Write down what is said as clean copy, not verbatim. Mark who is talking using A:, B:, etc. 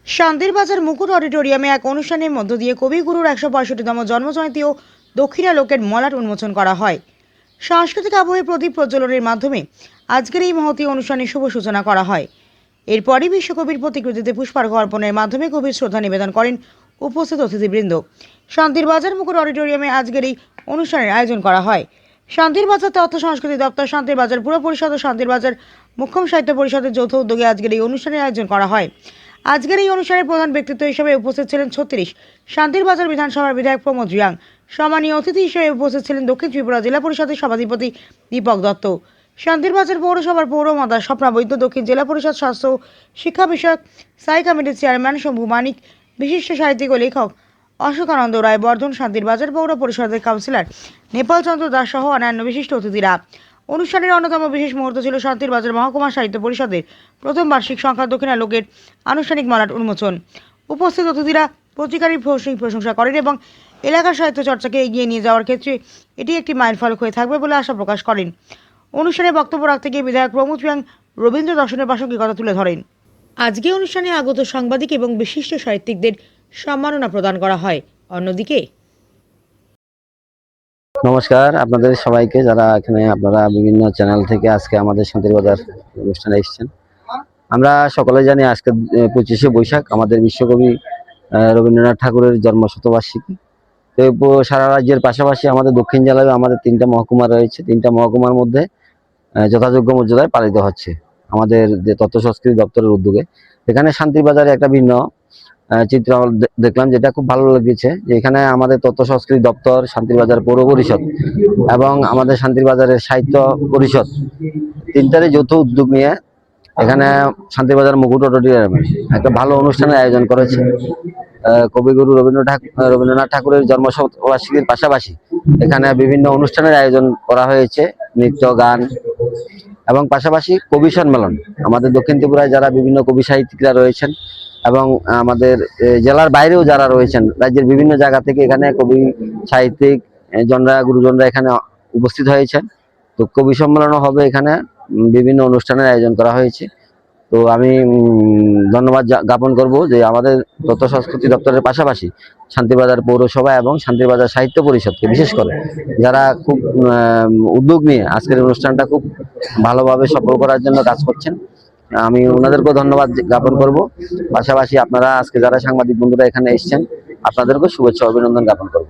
A: শান্তির বাজার মুকুট অডিটোরিয়ামে এক অনুষ্ঠানের মধ্য দিয়ে কবিগুরুর ১৬৫তম জন্মজয়ন্তী ও দক্ষিণা লোকের মলাট উন্মোচন করা হয়। সাংস্কৃতিক আবহে প্রদীপ প্রজ্বলনের মাধ্যমে আজকের এই মহতী অনুষ্ঠানের শুভ সূচনা করা হয়। এরপরই বিশ্বকবির প্রতিকৃতিতে পুষ্পার্ঘ অর্পণের মাধ্যমে গভীর শ্রদ্ধা নিবেদন করেন উপস্থিত অতিথিবৃন্দ। শান্তির বাজার মুকুট অডিটোরিয়ামে আজকের এই অনুষ্ঠানের আয়োজন করা হয়। শান্তির বাজার তথ্য সংস্কৃতি দপ্তর, শান্তির বাজার পুর পরিষদ ও শান্তির বাজার মুখ্যম সাহিত্য পরিষদের যৌথ উদ্যোগে আজকের এই অনুষ্ঠানের আয়োজন করা হয়। আজকের এই অনুষ্ঠানের প্রধান ব্যক্তিত্ব হিসেবে উপস্থিত ছিলেন ৩৬ শান্তির বাজার বিধানসভার বিধায়ক প্রমোদ রিয়াং। সম্মানীয় অতিথি হিসেবে উপস্থিত ছিলেন দক্ষিণ ত্রিপুরা জেলা পরিষদের সভাধিপতি দীপক দত্ত, শান্তির বাজার পৌরসভার পৌরমাতা স্বপ্না বৈদ্য, দক্ষিণ জেলা পরিষদ স্বাস্থ্য ও শিক্ষা বিষয়ক স্থায়ী কমিটির চেয়ারম্যান শম্ভু মানিক, বিশিষ্ট সাহিত্যিক ও লেখক অশোকানন্দ রায় বর্ধন, শান্তির বাজার পৌর পরিষদের কাউন্সিলর নেপাল চন্দ্র দাস সহ অন্যান্য বিশিষ্ট অতিথিরা। অনুষ্ঠানের অন্যতম বিশেষ মুহূর্ত ছিল শান্তির বাজার মহকুমা সাহিত্য পরিষদের প্রথম বার্ষিক সংখ্যা দক্ষিণা লোকের আনুষ্ঠানিক মলাট উন্মোচন। উপস্থিত অতিথিরা পত্রিকারই প্রশংসা করেন এবং এলাকার সাহিত্য চর্চাকে এগিয়ে নিয়ে যাওয়ার ক্ষেত্রে এটি একটি মাইলফলক হয়ে থাকবে বলে আশা প্রকাশ করেন। অনুষ্ঠানে বক্তব্য রাখতে গিয়ে বিধায়ক প্রমোদ রিয়াং রবীন্দ্র দর্শনের প্রাসঙ্গিকতা তুলে ধরেন। আজকে অনুষ্ঠানে আগত সাংবাদিক এবং বিশিষ্ট সাহিত্যিকদের সম্মাননা প্রদান করা হয়। অন্যদিকে
B: নমস্কার আপনাদের সবাইকে, যারা এখানে আপনারা বিভিন্ন চ্যানেল থেকে আজকে আমাদের শান্তির বাজার অনুষ্ঠানে এসেছেন। আমরা সকলে জানি আজকে 25শে বৈশাখ আমাদের বিশ্বকবি রবীন্দ্রনাথ ঠাকুরের জন্মশতবার্ষিকী। তো সারা রাজ্যের পাশাপাশি আমাদের দক্ষিণ জেলায় আমাদের 3টা মহকুমা রয়েছে। 3টা মহকুমার মধ্যে যথাযোগ্য মর্যাদায় পালিত হচ্ছে আমাদের যে তথ্য সংস্কৃতি দপ্তরের উদ্যোগে। এখানে শান্তির বাজারে একটা ভিন্ন চিত্র দেখলাম, যেটা খুব ভালো লেগেছে, যে এখানে আমাদের তথ্য সংস্কৃতি দপ্তর, শান্তির বাজার পৌর পরিষদ এবং আমাদের শান্তির বাজারের সাহিত্য পরিষদ 3টারই যৌথ উদ্যোগ নিয়ে এখানে শান্তির বাজার মুকুট অডিটোরিয়ামে একটা ভালো অনুষ্ঠানের আয়োজন করেছে। কবিগুরু রবীন্দ্রনাথ ঠাকুরের জন্মশতবার্ষিকীর পাশাপাশি এখানে বিভিন্ন অনুষ্ঠানের আয়োজন করা হয়েছে, নৃত্য, গান এবং পাশাপাশি কবি সম্মেলন। আমাদের দক্ষিণ ত্রিপুরায় যারা বিভিন্ন কবি সাহিত্যিকরা রয়েছেন এবং আমাদের জেলার বাইরেও যারা রয়েছেন, রাজ্যের বিভিন্ন জায়গা থেকে এখানে কবি সাহিত্যিক গুরুজনরা এখানে উপস্থিত হয়েছেন। তো কবি সম্মেলনও হবে, এখানে বিভিন্ন অনুষ্ঠানের আয়োজন করা হয়েছে। তো আমি ধন্যবাদ জ্ঞাপন করব যে আমাদের তথ্য সংস্কৃতি দপ্তরের পাশাপাশি শান্তিবাজার পৌরসভা এবং শান্তিবাজার সাহিত্য পরিষদকে, বিশেষ করে যারা খুব উদ্যোগ নিয়ে আজকের অনুষ্ঠানটা খুব ভালোভাবে সফল করার জন্য কাজ করছেন। আমি ওনাদেরকেও ধন্যবাদ জ্ঞাপন করব। পাশাপাশি আপনারা আজকে যারা সাংবাদিক বন্ধুরা এখানে এসেছেন, আপনাদেরকেও শুভেচ্ছা অভিনন্দন জ্ঞাপন করব।